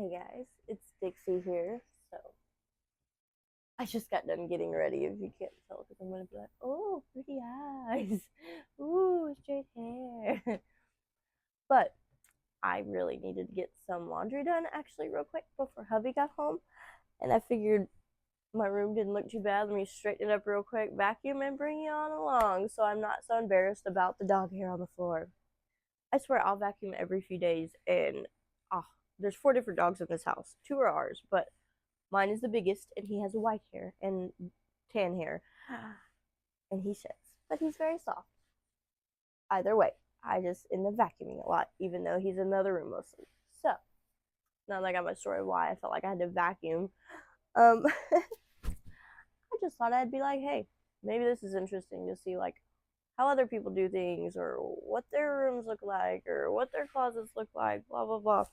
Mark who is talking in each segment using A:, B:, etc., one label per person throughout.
A: Hey guys, it's Dixie here. So I just got done getting ready. If you can't tell, because I'm gonna be like, oh, pretty eyes, ooh, straight hair. But I really needed to get some laundry done actually real quick before hubby got home, and I figured my room didn't look too bad. Let me straighten it up real quick, vacuum, and bring you on along, so I'm not so embarrassed about the dog hair on the floor. I swear I'll vacuum every few days, and oh, there's 4 different dogs in this house. 2 are ours, but mine is the biggest, and he has white hair and tan hair, and he sheds, but he's very soft. Either way, I just end up vacuuming a lot, even though he's in the other room mostly. So now that I got my story of why I felt like I had to vacuum, I just thought I'd be like, hey, maybe this is interesting to see like how other people do things, or what their rooms look like, or what their closets look like, blah blah blah.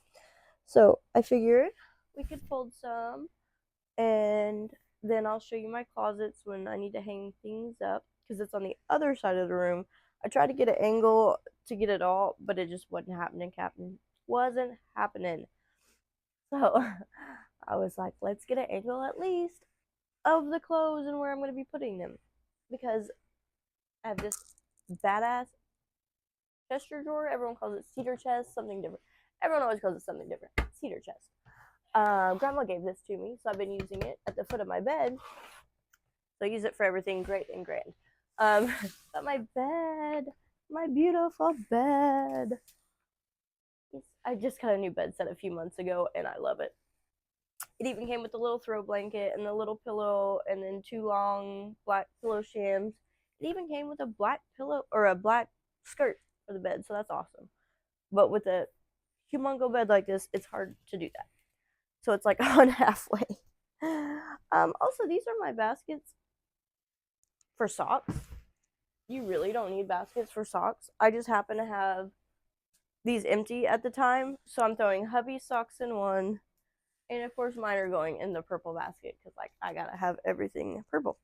A: So I figured we could fold some, and then I'll show you my closets when I need to hang things up, because it's on the other side of the room. I tried to get an angle to get it all, but it just wasn't happening, Captain. Wasn't happening. So I was like, let's get an angle at least of the clothes and where I'm going to be putting them, because I have this badass Chester drawer. Everyone calls it cedar chest, something different. Everyone always calls it something different. Cedar chest. Grandma gave this to me, so I've been using it at the foot of my bed. So I use it for everything great and grand. But my bed, my beautiful bed. I just got a new bed set a few months ago, and I love it. It even came with a little throw blanket and a little pillow, and then 2 long black pillow shams. It even came with a black pillow or a black skirt for the bed, so that's awesome. But with a humongo bed like this, it's hard to do that. So it's like on halfway. Also, these are my baskets for socks. You really don't need baskets for socks. I just happen to have these empty at the time, so I'm throwing hubby's socks in one, and of course mine are going in the purple basket, because like I gotta have everything purple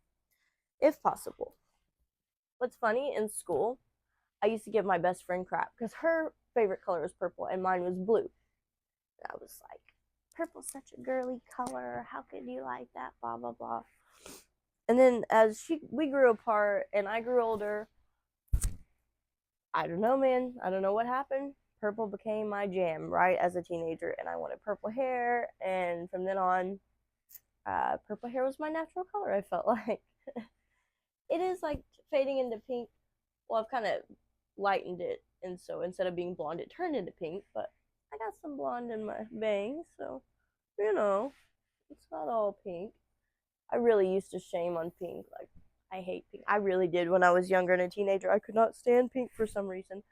A: if possible. What's funny, in school I used to give my best friend crap because her favorite color was purple and mine was blue. And I was like, purple's such a girly color, how could you like that, blah blah blah. And then as we grew apart and I grew older, I don't know, man. I don't know what happened. Purple became my jam, right, as a teenager, and I wanted purple hair. And from then on, purple hair was my natural color, I felt like. It is like fading into pink. Well, I've kind of lightened it, and so instead of being blonde, it turned into pink, but I got some blonde in my bangs, so, it's not all pink. I really used to shame on pink. Like, I hate pink. I really did when I was younger and a teenager. I could not stand pink for some reason.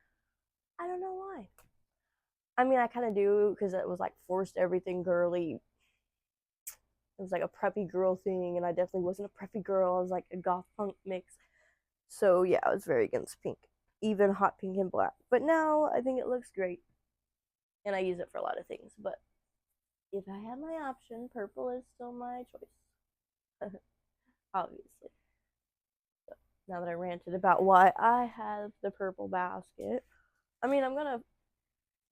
A: I don't know why. I mean, I kind of do, because it was like forced everything girly. It was like a preppy girl thing, and I definitely wasn't a preppy girl. I was like a goth punk mix. So yeah, I was very against pink, even hot pink and black. But now I think it looks great, and I use it for a lot of things. But if I had my option, purple is still my choice, obviously. So now that I ranted about why I have the purple basket, I mean, I'm gonna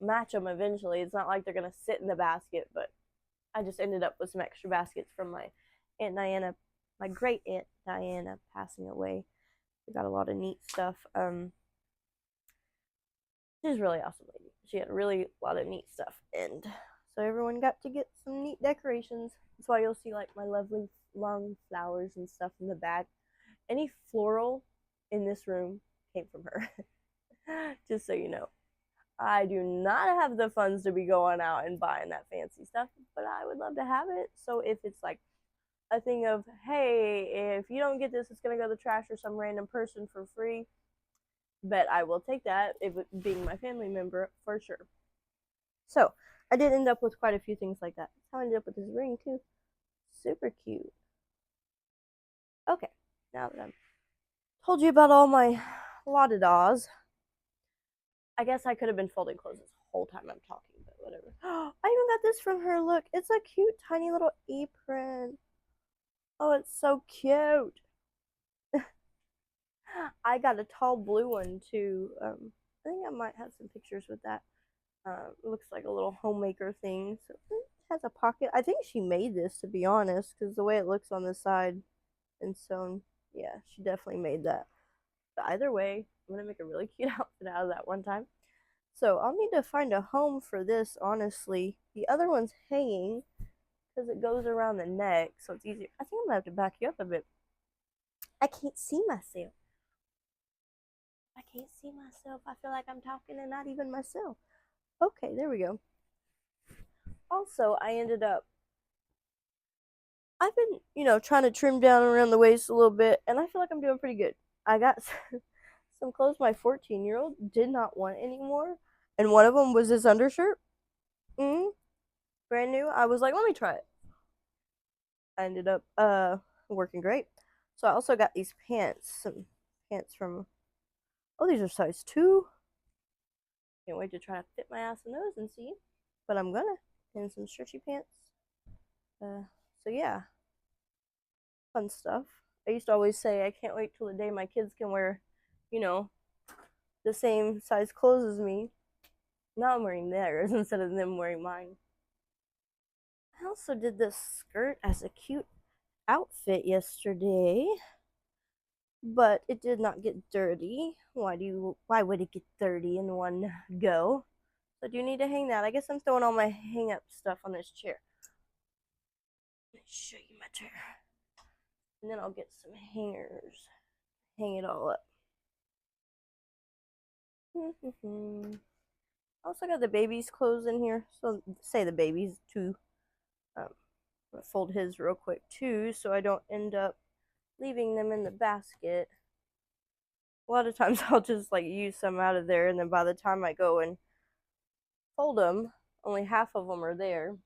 A: match them eventually. It's not like they're gonna sit in the basket, but I just ended up with some extra baskets from my Aunt Diana, my great Aunt Diana passing away. We got a lot of neat stuff. She's a really awesome lady. She had a really lot of neat stuff, and so everyone got to get some neat decorations. That's why you'll see like my lovely long flowers and stuff in the back. Any floral in this room came from her. Just so you know. I do not have the funds to be going out and buying that fancy stuff, but I would love to have it. So if it's like a thing of, hey, if you don't get this, it's going to go to the trash or some random person for free, but I will take that, if it being my family member, for sure. So I did end up with quite a few things like that. That's how I ended up with this ring too. Super cute. Okay, now that I've told you about all my la-da-das, I guess I could have been folding clothes this whole time I'm talking, but whatever. I even got this from her. Look, it's a cute, tiny little apron. Oh, it's so cute. I got a tall blue one too. I think I might have some pictures with that. It looks like a little homemaker thing. So has a pocket. I think she made this, to be honest, because the way it looks on the side and sewn, yeah, she definitely made that. But either way, I'm gonna make a really cute outfit out of that one time. So I'll need to find a home for this, honestly. The other one's hanging because it goes around the neck, so it's easier. I think I'm gonna have to back you up a bit. I can't see myself. I can't see myself. I feel like I'm talking and not even myself. Okay, there we go. Also, I've been, trying to trim down around the waist a little bit, and I feel like I'm doing pretty good. I got some clothes my 14-year-old did not want anymore, and one of them was this undershirt. Brand new. I was like, let me try it. I ended up working great. So I also got these pants, some pants from, oh, these are size 2. Can't wait to try to fit my ass in those and see, but I'm gonna. And some stretchy pants. So yeah, fun stuff. I used to always say I can't wait till the day my kids can wear, you know, the same size clothes as me. Now I'm wearing theirs instead of them wearing mine. I also did this skirt as a cute outfit yesterday, but it did not get dirty. Why would it get dirty in one go? So I do need to hang that. I guess I'm throwing all my hang up stuff on this chair. Let me show you my chair. And then I'll get some hangers. Hang it all up. Also got the baby's clothes in here. So say the baby's too. I'm gonna fold his real quick too, so I don't end up leaving them in the basket. A lot of times I'll just like use some out of there, and then by the time I go and fold them, only half of them are there.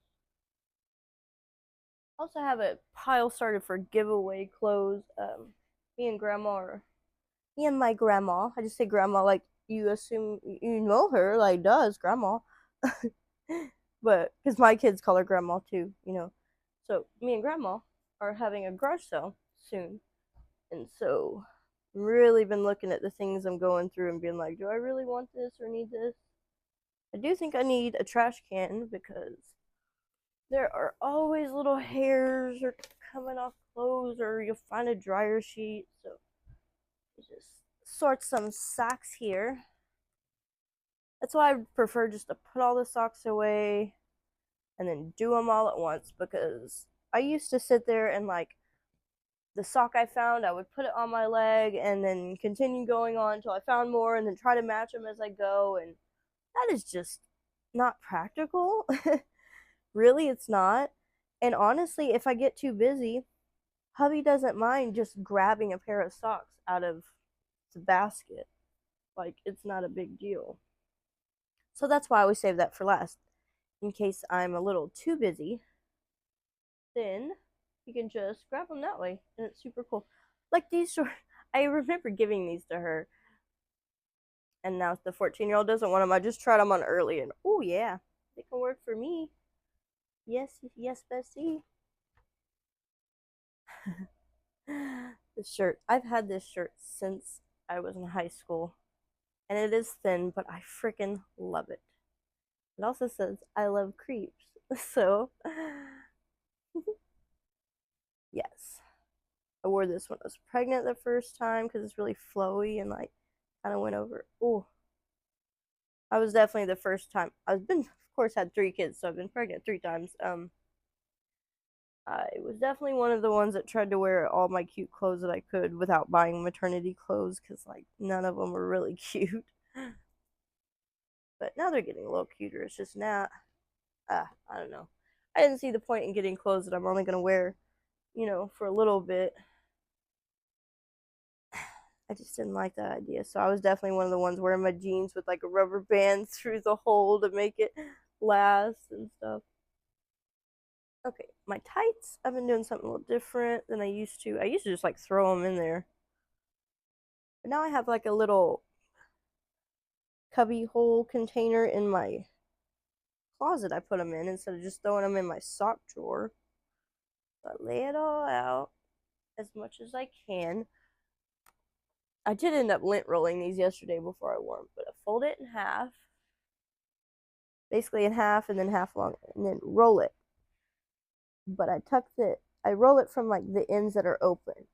A: I also have a pile started for giveaway clothes. Me and my grandma. I just say grandma like you assume you know her, like does grandma. But because my kids call her grandma too, So me and grandma are having a garage sale soon, and so really been looking at the things I'm going through and being like, do I really want this or need this? I do think I need a trash can because there are always little hairs or coming off clothes, or you'll find a dryer sheet. So just sort some socks here. That's why I prefer just to put all the socks away and then do them all at once, because I used to sit there and like the sock I found, I would put it on my leg and then continue going on until I found more and then try to match them as I go. And that is just not practical. Really, it's not. And honestly, if I get too busy, hubby doesn't mind just grabbing a pair of socks out of the basket. Like, it's not a big deal. So that's why I always save that for last. In case I'm a little too busy, then you can just grab them that way. And it's super cool. Like these shorts, I remember giving these to her. And now the 14-year-old doesn't want them. I just tried them on early, and oh yeah, they can work for me. Yes, yes, Bessie. This shirt, I've had this shirt since I was in high school, and it is thin, but I freaking love it. It also says I love creeps. So yes, I wore this when I was pregnant the first time because it's really flowy and like kind of went over. Oh, I was definitely the first time. I've been, of course, had 3 kids, so I've been pregnant 3 times. I was definitely one of the ones that tried to wear all my cute clothes that I could without buying maternity clothes, because like none of them were really cute. But now they're getting a little cuter. It's just not, I don't know. I didn't see the point in getting clothes that I'm only gonna wear, for a little bit. I just didn't like that idea. So I was definitely one of the ones wearing my jeans with like a rubber band through the hole to make it last and stuff. Okay, my tights, I've been doing something a little different than I used to. I used to just like throw them in there. But now I have like a little cubby hole container in my closet I put them in instead of just throwing them in my sock drawer. So I lay it all out as much as I can. I did end up lint rolling these yesterday before I wore them, but I fold it in half, basically in half and then half long, and then roll it. but I roll it from like the ends that are open.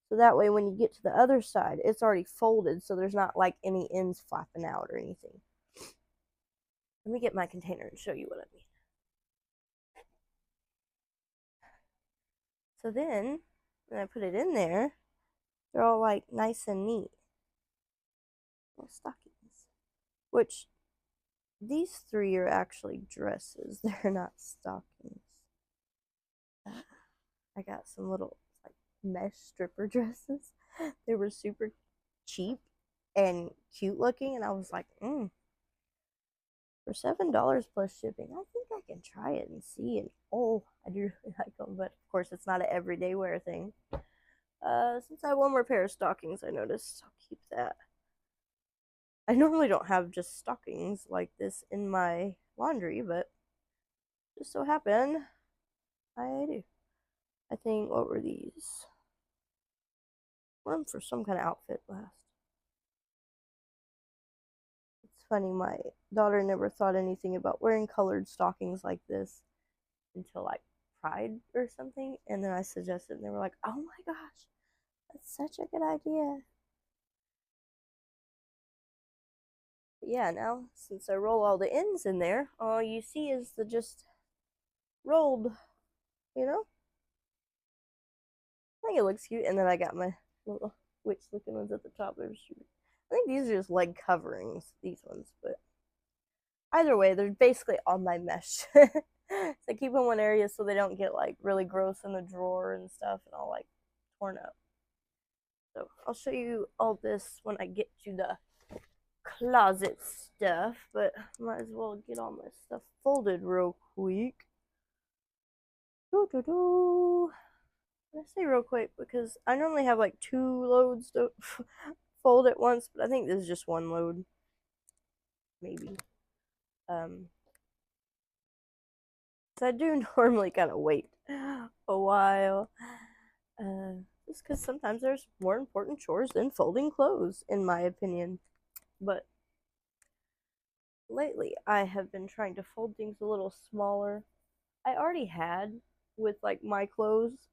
A: So that way when you get to the other side, it's already folded, so there's not like any ends flapping out or anything. Let me get my container and show you what I mean. So then, when I put it in there, they're all like nice and neat. Little stockings. Which, these three are actually dresses. They're not stockings. I got some little like mesh stripper dresses. They were super cheap and cute looking, and I was like, for $7 plus shipping, I think I can try it and see. And oh, I do really like them, but of course, it's not an everyday wear thing. Since I have one more pair of stockings, I noticed I'll keep that. I normally don't have just stockings like this in my laundry, but just so happen I do. I think, what were these? One for some kind of outfit last. It's funny, my daughter never thought anything about wearing colored stockings like this until like Pride or something, and then I suggested, and they were like, "Oh my gosh, that's such a good idea." But yeah, now since I roll all the ends in there, all you see is the just rolled, you know? I think it looks cute, and then I got my little witch looking ones at the top. I think these are just leg coverings, these ones, but either way, they're basically on my mesh. So I keep them in one area so they don't get like really gross in the drawer and stuff and all like torn up. So I'll show you all this when I get to the closet stuff, but might as well get all my stuff folded real quick. I say real quick because I normally have like 2 loads to fold at once, but I think this is just 1 load, maybe. So I do normally kind of wait a while, just because sometimes there's more important chores than folding clothes, in my opinion. But lately, I have been trying to fold things a little smaller. I already had with like my clothes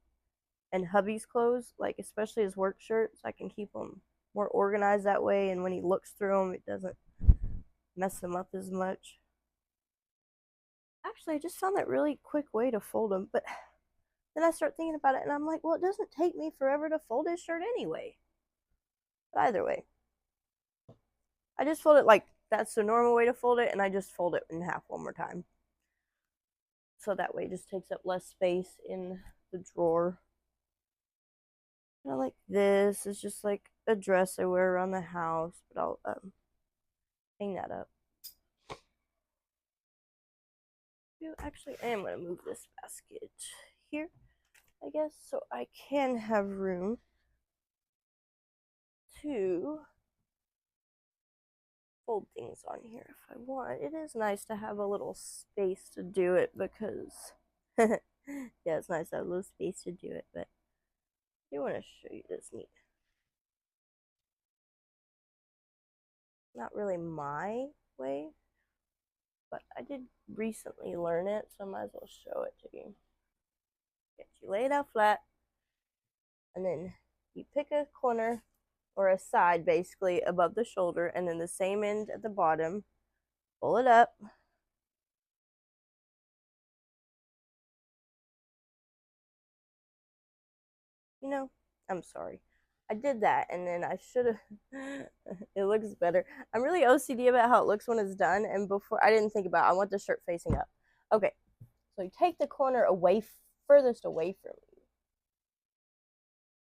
A: and hubby's clothes, like especially his work shirts. I can keep them more organized that way, and when he looks through them, it doesn't mess him up as much. Actually, I just found that really quick way to fold them, but then I start thinking about it, and I'm like, well, it doesn't take me forever to fold his shirt anyway. But either way, I just fold it like that's the normal way to fold it, and I just fold it in half one more time. So that way it just takes up less space in the drawer. And I like this. It's just like a dress I wear around the house, but I'll hang that up. Actually, I am going to move this basket here, I guess, so I can have room to fold things on here if I want. It is nice to have a little space to do it because, yeah, it's nice to have a little space to do it, but I do want to show you this neat. Not really my way, but I did recently learn it, so I might as well show it to you. Okay, you lay it out flat, and then you pick a corner or a side basically above the shoulder, and then the same end at the bottom, pull it up. You know, I'm sorry. I did that, and then I should have. It looks better. I'm really OCD about how it looks when it's done, and before I didn't think about it. I want the shirt facing up. Okay, so you take the corner away, furthest away from you,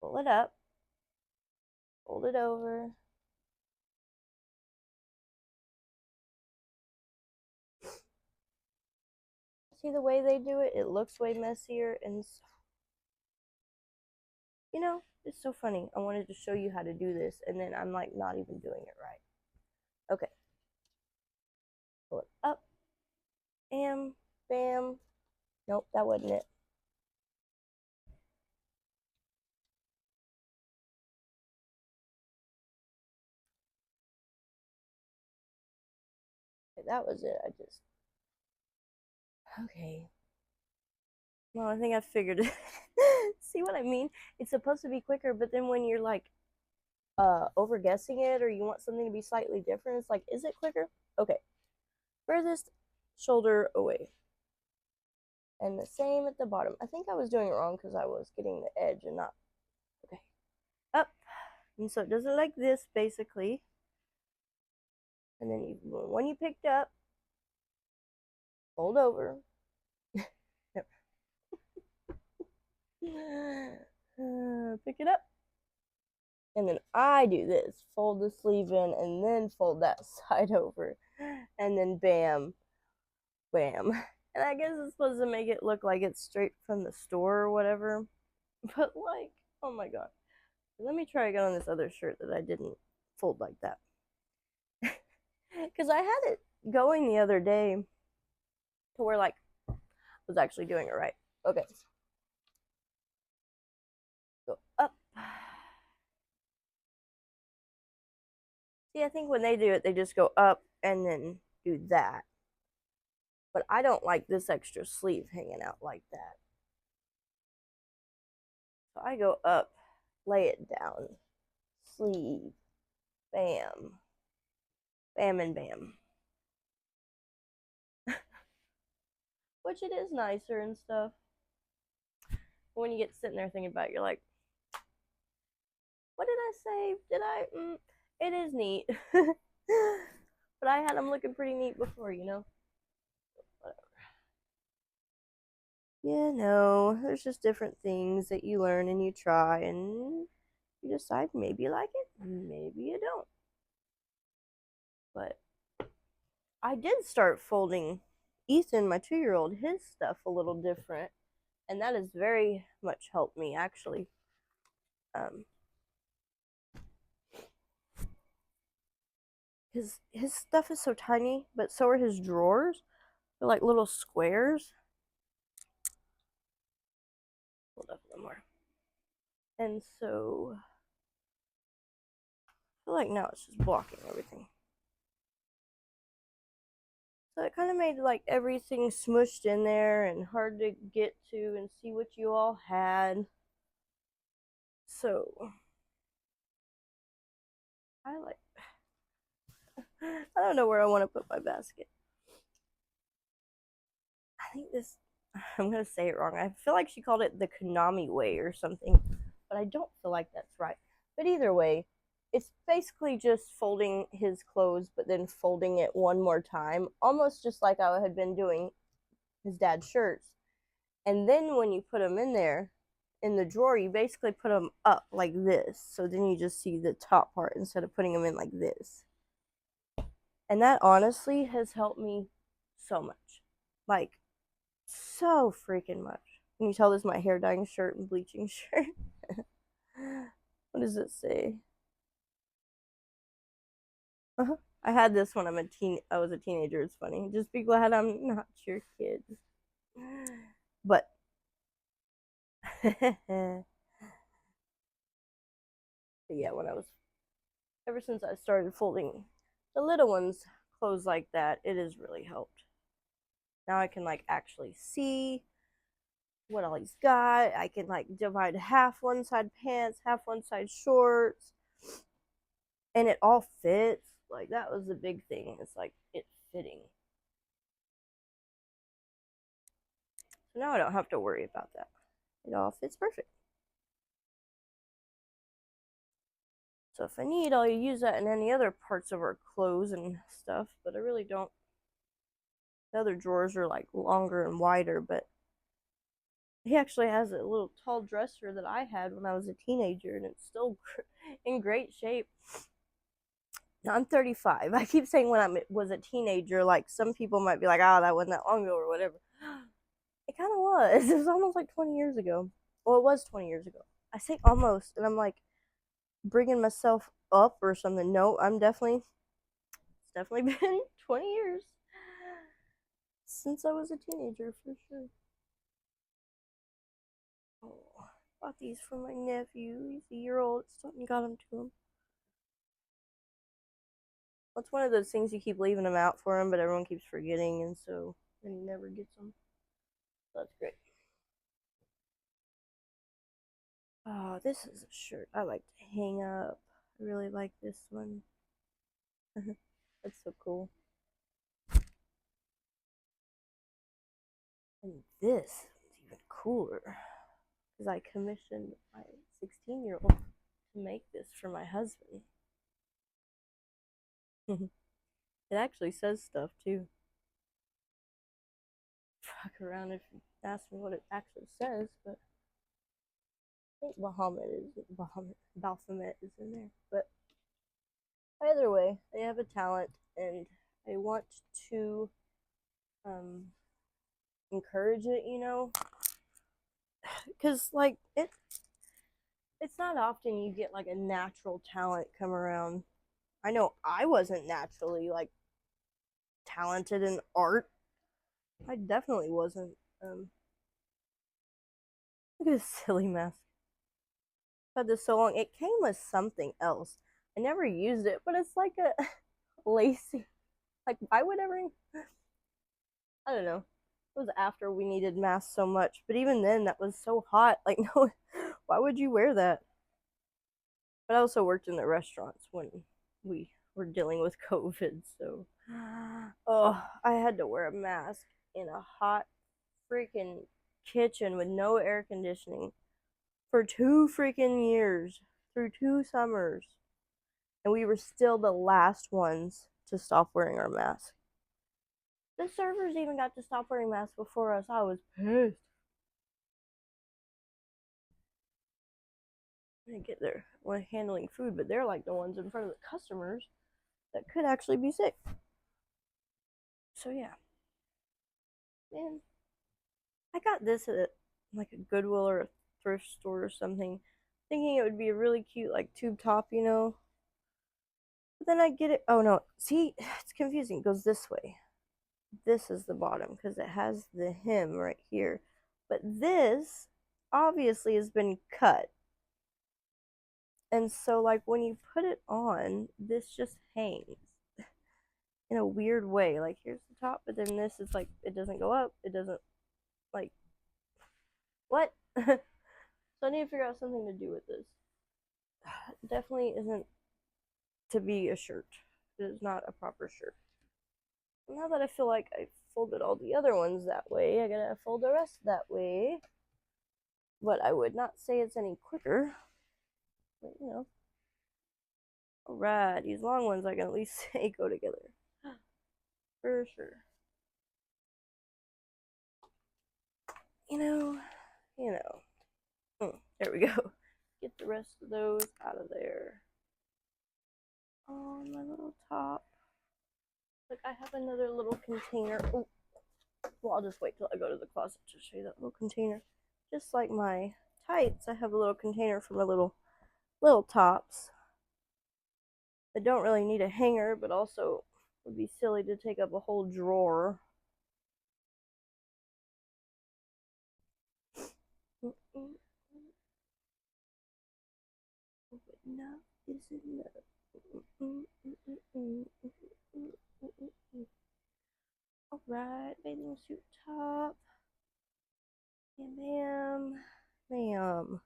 A: pull it up, fold it over. See the way they do it? It looks way messier, and you know, it's so funny. I wanted to show you how to do this, and then I'm like not even doing it right. Okay, pull it up, bam, bam. Nope, that wasn't it. Okay, that was it. Okay. Well, I think I figured it. See what I mean? It's supposed to be quicker, but then when you're like over guessing it or you want something to be slightly different, it's like, is it quicker? Okay. Furthest shoulder away. And the same at the bottom. I think I was doing it wrong because I was getting the edge and not. Okay. Up. And so it does it like this, basically. And then when you picked up, fold over. Pick it up. And then I do this. Fold the sleeve in and then fold that side over. And then bam. Bam. And I guess it's supposed to make it look like it's straight from the store or whatever. But like, oh my god. Let me try again on this other shirt that I didn't fold like that. Because I had it going the other day to where like I was actually doing it right. Okay. Go up. See, I think when they do it, they just go up and then do that. But I don't like this extra sleeve hanging out like that. So I go up, lay it down, sleeve, bam, bam, and bam. Which it is nicer and stuff. But when you get sitting there thinking about it, you're like, what did I say? Did I? It is neat. But I had them looking pretty neat before, you know? Whatever. You know, there's just different things that you learn and you try and you decide maybe you like it, maybe you don't. But I did start folding Ethan, my 2-year-old, his stuff a little different, and that has very much helped me actually. His stuff is so tiny, but so are his drawers. They're like little squares. Hold up a little more. And so I feel like now it's just blocking everything. So it kind of made like everything smushed in there and hard to get to and see what you all had. So I like, I don't know where I want to put my basket. I think this, I'm going to say it wrong. I feel like she called it the Konami way or something, but I don't feel like that's right. But either way, it's basically just folding his clothes, but then folding it one more time, almost just like I had been doing his dad's shirts. And then when you put them in there, in the drawer, you basically put them up like this. So then you just see the top part instead of putting them in like this. And that honestly has helped me so much. Like, so freaking much. Can you tell this is my hair dyeing shirt and bleaching shirt? What does it say? I had this when I was a teenager. It's funny. Just be glad I'm not your kid. But but yeah, ever since I started folding the little ones clothes like that, it has really helped. Now I can like actually see what all he's got. I can like divide half one side pants, half one side shorts, and it all fits. Like that was the big thing. It's like it fitting. So now I don't have to worry about that. It all fits perfect. So if I need, I'll use that in any other parts of our clothes and stuff, but I really don't. The other drawers are like longer and wider, but he actually has a little tall dresser that I had when I was a teenager, and it's still in great shape. Now I'm 35. I keep saying when I was a teenager, like some people might be like, oh, that wasn't that long ago or whatever. It kind of was. It was almost like 20 years ago. Well, it was 20 years ago. I say almost, and I'm like bringing myself up or something. No, it's definitely been 20 years since I was a teenager for sure. Oh, bought these for my nephew. He's a year old. Something got them to him. Well, it's one of those things you keep leaving them out for him, but everyone keeps forgetting, and so then he never gets them. So that's great. Oh, this is a shirt I like to hang up. I really like this one. That's so cool. And this is even cooler because I commissioned my 16-year-old to make this for my husband. It actually says stuff too. Fuck around if you ask me what it actually says, but I think Baphomet is in there. But either way, they have a talent, and I want to um, encourage it. Because like it's not often you get like a natural talent come around. I know I wasn't naturally like talented in art. I definitely wasn't. Look at this silly mess. I've had this so long. It came with something else. I never used it, but it's like a lacy. Like why would ever? I don't know. It was after we needed masks so much, but even then, that was so hot. Like no, why would you wear that? But I also worked in the restaurants when we were dealing with COVID, so oh, I had to wear a mask in a hot freaking kitchen with no air conditioning for 2 freaking years through 2 summers, and we were still the last ones to stop wearing our masks. The servers even got to stop wearing masks before us. I was pissed. I didn't get there when handling food, but they're like the ones in front of the customers that could actually be sick. So yeah, man, I got this at like a Goodwill or a thrift store or something, thinking it would be a really cute like tube top. But then I get it. Oh no, see, it's confusing. It goes this way. This is the bottom because it has the hem right here. But this obviously has been cut. And so like when you put it on, this just hangs in a weird way. Like here's the top, but then this is like it doesn't go up. It doesn't like what? So I need to figure out something to do with this. Definitely isn't to be a shirt. It is not a proper shirt. Now that I feel like I folded all the other ones that way, I gotta fold the rest that way. But I would not say it's any quicker. But Alright, these long ones I can at least say go together. For sure. You know. There we go. Get the rest of those out of there. Oh, my little top. Look, I have another little container. Oh, well, I'll just wait till I go to the closet to show you that little container. Just like my tights, I have a little container for my little tops. I don't really need a hanger, but also would be silly to take up a whole drawer. Enough is enough. Alright, bathing suit top. Bam, bam, bam.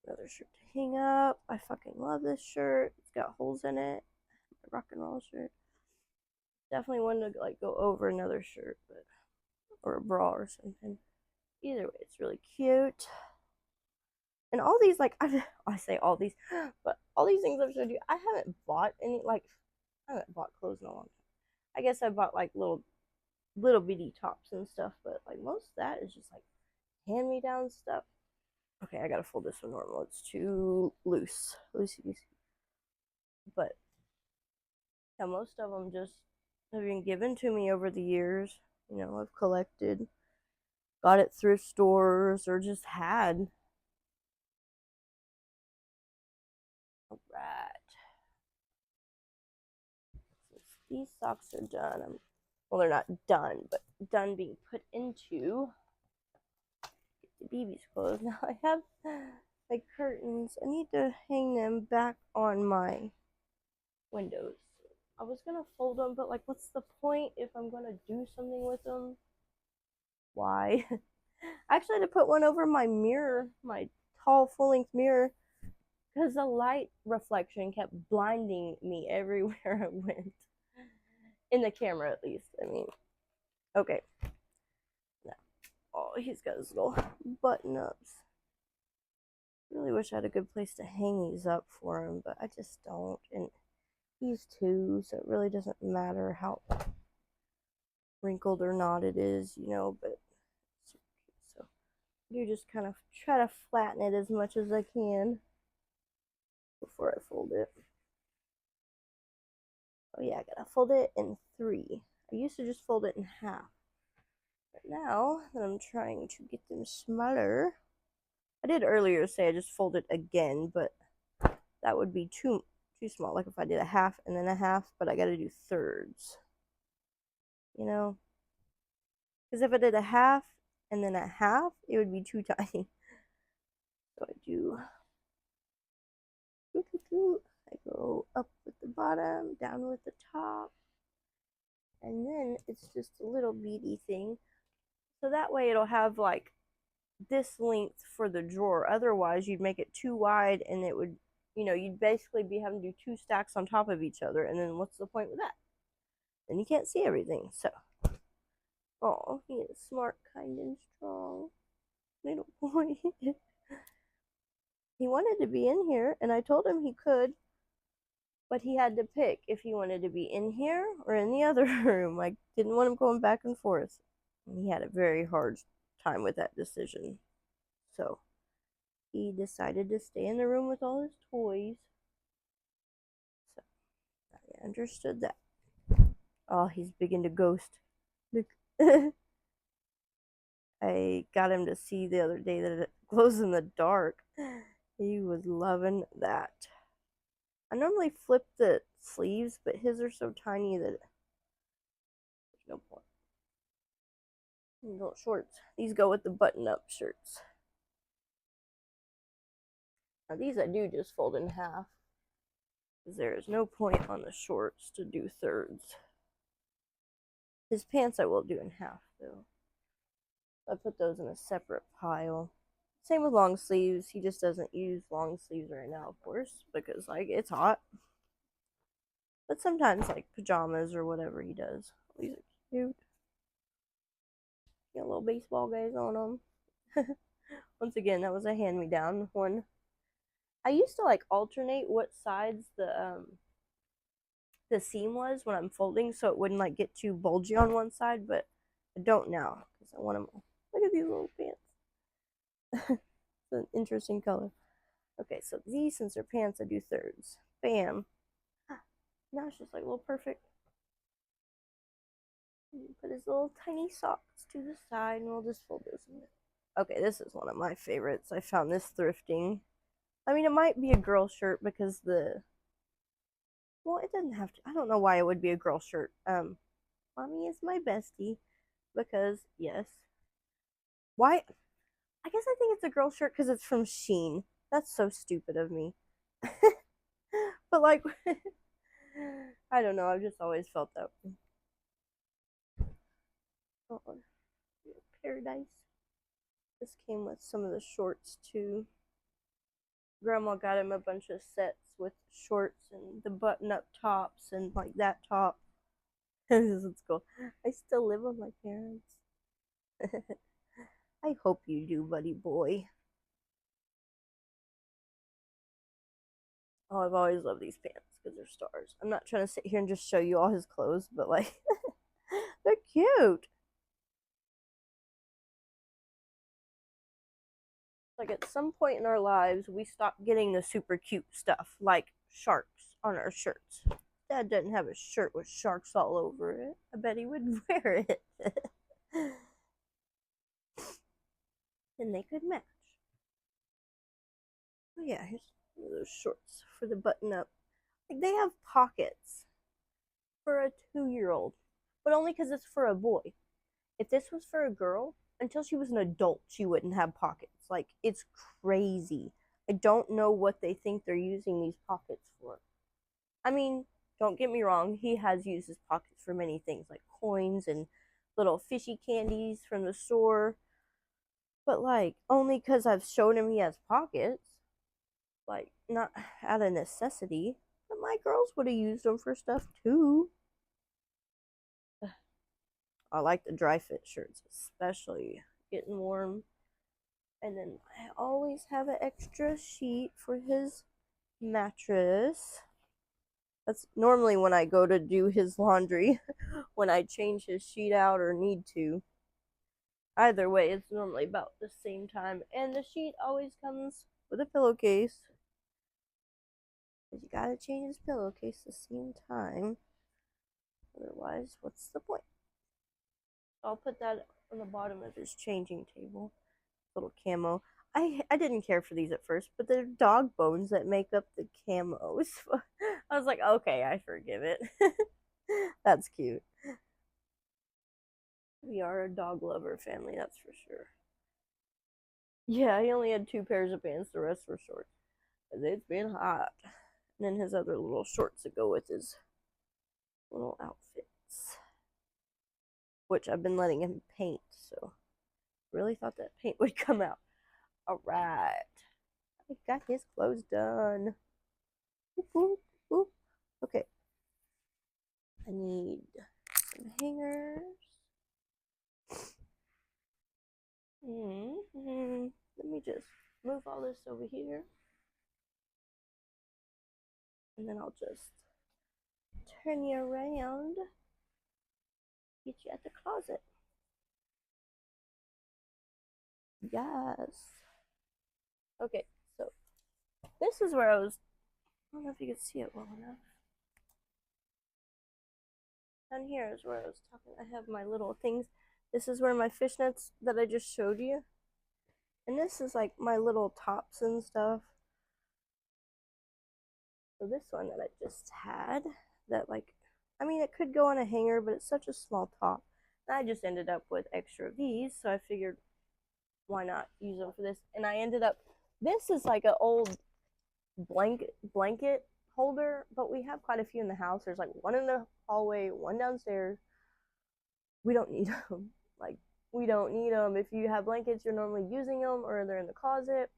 A: Another shirt to hang up. I fucking love this shirt. It's got holes in it. My rock and roll shirt. Definitely one to like go over another shirt, but or a bra or something. Either way, it's really cute. And all these, like I say all these, but all these things I've showed you, I haven't bought any like I haven't bought clothes in a long time. I guess I bought like little bitty tops and stuff, but like most of that is just like hand me down stuff. Okay, I gotta fold this one normal. It's too loosey goosey. But yeah, most of them just have been given to me over the years. I've collected, got at thrift stores, or just had. All right. These socks are done. Well, they're not done, but done being put into the baby's clothes. Now I have my curtains. I need to hang them back on my windows. I was gonna fold them, but like, what's the point if I'm gonna do something with them? Why? I actually had to put one over my mirror, my tall full-length mirror because the light reflection kept blinding me everywhere I went. In the camera, at least. I mean, okay. Now, oh, he's got his little button-ups. Really wish I had a good place to hang these up for him, but I just don't. And he's 2, so it really doesn't matter how wrinkled or not it is, you know, but so you just kind of try to flatten it as much as I can before I fold it. Oh yeah, I gotta fold it in 3. I used to just fold it in half. But now that I'm trying to get them smaller, I did earlier say I just fold it again, but that would be too small. Like if I did a half and then a half, but I gotta do thirds. You know? Because if I did a half and then a half, it would be too tiny. So I do, I go up with the bottom, down with the top, and then it's just a little beady thing. So that way it'll have like this length for the drawer. Otherwise, you'd make it too wide and it would, you know, you'd basically be having to do 2 stacks on top of each other. And then what's the point with that? Then you can't see everything. So, oh, he is smart, kind, and strong. Little boy. He wanted to be in here, and I told him he could, but he had to pick if he wanted to be in here or in the other room. I didn't want him going back and forth. And he had a very hard time with that decision. So he decided to stay in the room with all his toys. So I understood that. Oh, he's beginning to ghost. Look. I got him to see the other day that it glows in the dark. He was loving that. I normally flip the sleeves, but his are so tiny that there's no point. Little shorts. These go with the button-up shirts. Now these I do just fold in half, because there is no point on the shorts to do thirds. His pants I will do in half, though. I put those in a separate pile. Same with long sleeves. He just doesn't use long sleeves right now, of course, because like it's hot. But sometimes like pajamas or whatever he does. These are cute. Got little baseball guys on them. Once again, that was a hand-me-down one. I used to like alternate what sides the seam was when I'm folding, so it wouldn't like get too bulgy on one side, but I don't now because I want them. Look at these little pants. It's an interesting color. Okay, so these, since they're pants, I do thirds. Bam. Now it's just like a little perfect. Put his little tiny socks to the side, and we'll just fold those in there. Okay, this is one of my favorites. I found this thrifting. I mean, it might be a girl shirt because well, it doesn't have to. I don't know why it would be a girl shirt. Mommy is my bestie because, yes. Why? I guess I think it's a girl shirt because it's from Shein. That's so stupid of me. But like, I don't know. I've just always felt that way. Oh, paradise. This came with some of the shorts too. Grandma got him a bunch of sets with shorts and the button-up tops and like that top. This is cool. I still live with my parents. I hope you do, buddy boy. Oh, I've always loved these pants because they're stars. I'm not trying to sit here and just show you all his clothes, but like, they're cute. Like at some point in our lives, we stopped getting the super cute stuff, like sharks on our shirts. Dad doesn't have a shirt with sharks all over it. I bet he would wear it. And they could match. Oh yeah, here's those shorts for the button up. Like they have pockets for a 2-year-old, but only because it's for a boy. If this was for a girl, until she was an adult, she wouldn't have pockets. Like, it's crazy. I don't know what they think they're using these pockets for. I mean, don't get me wrong, he has used his pockets for many things, like coins and little fishy candies from the store. But like only because I've shown him he has pockets, like not out of necessity. But my girls would have used them for stuff too. I like the dry fit shirts, especially getting warm. And then I always have an extra sheet for his mattress. That's normally when I go to do his laundry, when I change his sheet out or need to. Either way, it's normally about the same time. And the sheet always comes with a pillowcase. Because you gotta change his pillowcase at the same time. Otherwise, what's the point? I'll put that on the bottom of his changing table. Little camo. I didn't care for these at first, but they're dog bones that make up the camos. I was like, okay, I forgive it. That's cute. We are a dog lover family, that's for sure. Yeah, he only had 2 pairs of pants, the rest were shorts. Because it's been hot. And then his other little shorts that go with his little outfits. Which I've been letting him paint, so really thought that paint would come out. Alright. I got his clothes done. Whoop, whoop, whoop. Okay. I need some hangers. Let me just move all this over here. And then I'll just turn you around. Get you at the closet. Yes. Okay, so this is where I don't know if you can see it well enough. Down here is where I was talking. I have my little things. This is where my fishnets that I just showed you. And this is like my little tops and stuff. So this one that I just had, that like, I mean, it could go on a hanger, but it's such a small top. And I just ended up with extra of these, so I figured why not use them for this. And I ended up, this is like an old blanket holder, but we have quite a few in the house. There's like one in the hallway, one downstairs. We don't need them. Like, we don't need them. If you have blankets, you're normally using them or they're in the closet.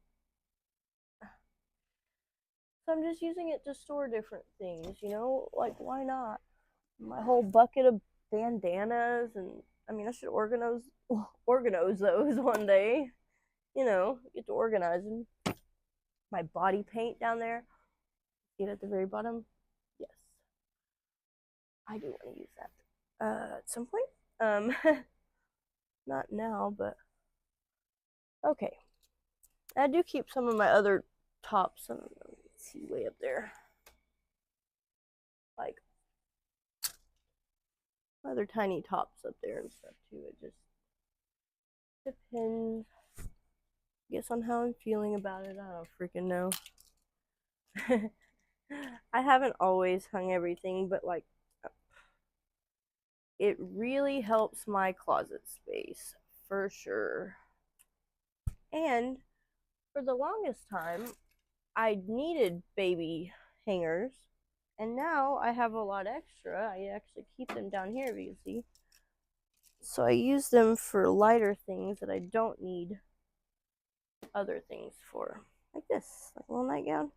A: So I'm just using it to store different things, you know? Like, why not? My whole bucket of bandanas, and I mean, I should organize those one day. You know, get to organize them. My body paint down there. See it at the very bottom? Yes. I do want to use that at some point. Not now, but okay. I do keep some of my other tops. I don't know, let's see, way up there. Like other tiny tops up there and stuff too. It just depends. I guess on how I'm feeling about it. I don't freaking know. I haven't always hung everything, but like it really helps my closet space for sure. And for the longest time, I needed baby hangers, and now I have a lot extra. I actually keep them down here, if you can see. So I use them for lighter things that I don't need other things for. Like this, like a little nightgown.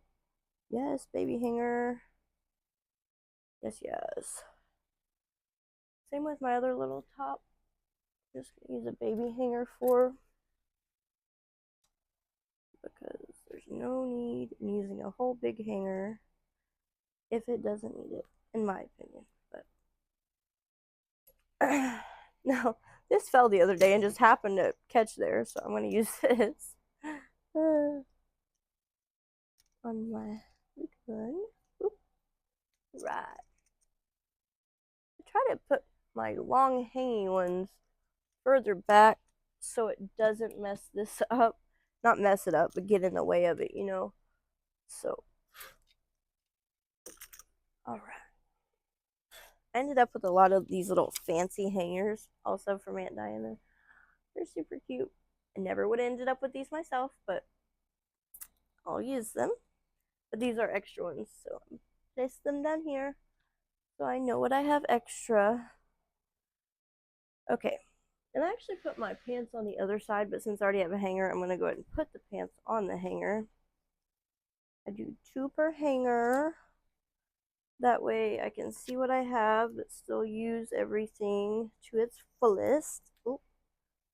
A: Yes, baby hanger. Yes, yes. Same with my other little top. Just gonna use a baby hanger for, because there's no need in using a whole big hanger if it doesn't need it, in my opinion. But no, this fell the other day and just happened to catch there, so I'm gonna use this on my one. Right. I try to put my long hanging ones further back so it doesn't mess this up. Not mess it up, but get in the way of it, you know. So, all right. I ended up with a lot of these little fancy hangers, also from Aunt Diana. They're super cute. I never would have ended up with these myself, but I'll use them. But these are extra ones, so I place them down here so I know what I have extra. Okay, And I actually put my pants on the other side, but since I already have a hanger, I'm going to go ahead and put the pants on the hanger. I do 2 per hanger. That way I can see what I have, but still use everything to its fullest. Ooh,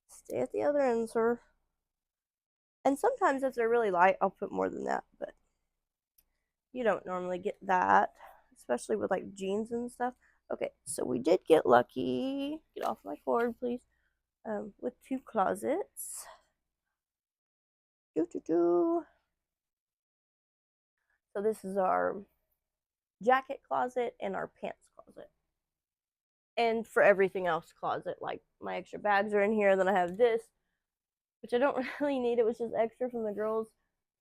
A: stay at the other end, sir. And sometimes if they're really light, I'll put more than that, but you don't normally get that, especially with like jeans and stuff. Okay, so we did get lucky. Get off my cord, please. With 2 closets. So this is our jacket closet and our pants closet. And for everything else closet, like my extra bags are in here. Then I have this, which I don't really need. It was just extra from the girls.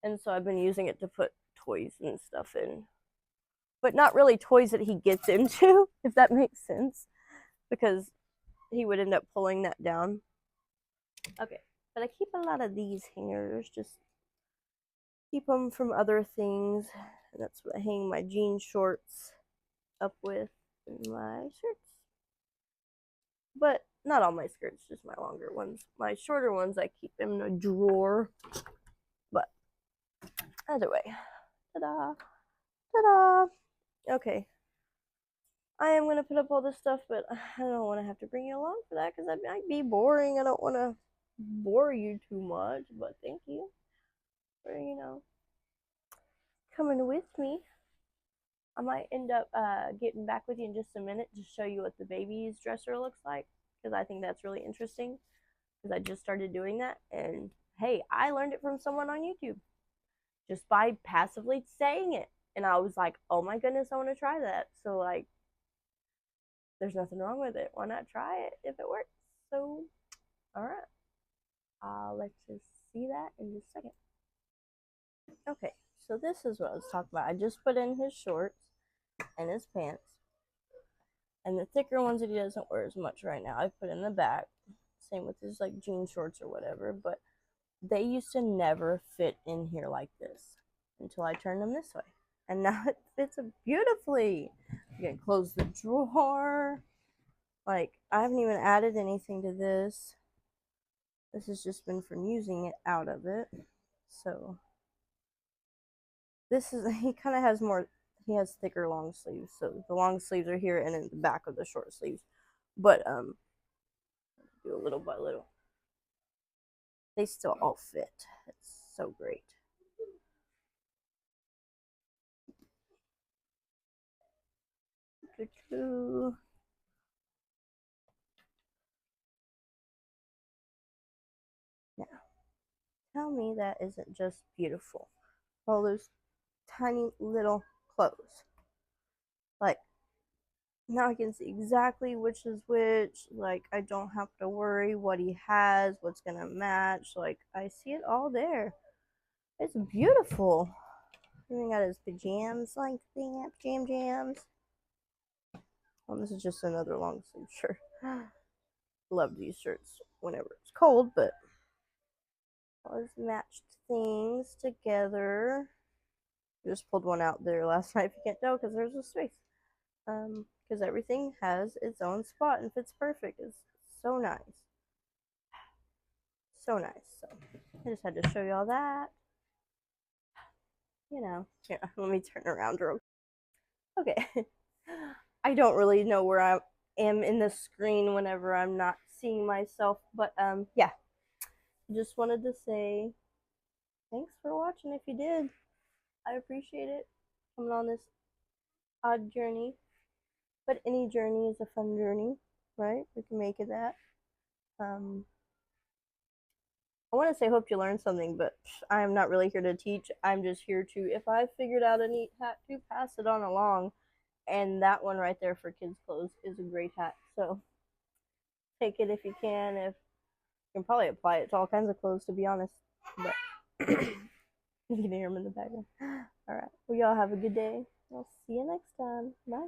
A: And so I've been using it to put toys and stuff in. But not really toys that he gets into, if that makes sense. Because he would end up pulling that down. Okay, but I keep a lot of these hangers, just keep them from other things. And that's what I hang my jean shorts up with and my shirts. But not all my skirts, just my longer ones. My shorter ones, I keep them in a drawer. But either way, ta-da, ta-da. Okay, I am going to put up all this stuff, but I don't want to have to bring you along for that because that might be boring. I don't want to bore you too much, but thank you for, coming with me. I might end up getting back with you in just a minute to show you what the baby's dresser looks like because I think that's really interesting because I just started doing that. And hey, I learned it from someone on YouTube just by passively saying it. And I was like, oh my goodness, I want to try that. So, like, there's nothing wrong with it. Why not try it if it works? So, all right. I'll let you see that in just a second. Okay, so this is what I was talking about. I just put in his shorts and his pants. And the thicker ones that he doesn't wear as much right now, I put in the back. Same with his like jean shorts or whatever. But they used to never fit in here like this until I turned them this way. And now it fits beautifully. You can close the drawer. Like, I haven't even added anything to this. This has just been from using it out of it. So this is, he kind of has more, he has thicker long sleeves. So the long sleeves are here and in the back of the short sleeves. But do a little by little. They still all fit. It's so great. Now, tell me that isn't just beautiful. All those tiny little clothes. Like, now I can see exactly which is which. Like, I don't have to worry what he has, what's gonna match. Like, I see it all there. It's beautiful. Even got his pajamas like that, jams. Well, this is just another long sleeve shirt. Love these shirts whenever it's cold, but all these matched things together. I just pulled one out there last night if you can't tell because there's a space. Because everything has its own spot and fits perfect. It's so nice. So nice. So I just had to show you all that. Here, let me turn around real quick. Okay. I don't really know where I am in the screen whenever I'm not seeing myself, but yeah. Just wanted to say thanks for watching if you did. I appreciate it. Coming on this odd journey. But any journey is a fun journey, right? We can make it that. I want to say hope you learned something, but I am not really here to teach. I'm just here to, if I figured out a neat hat, to pass it on along. And that one right there for kids' clothes is a great hat. So take it if you can. If you can probably apply it to all kinds of clothes, to be honest. But you can hear them in the background. All right. Well, y'all have a good day. I'll see you next time. Bye.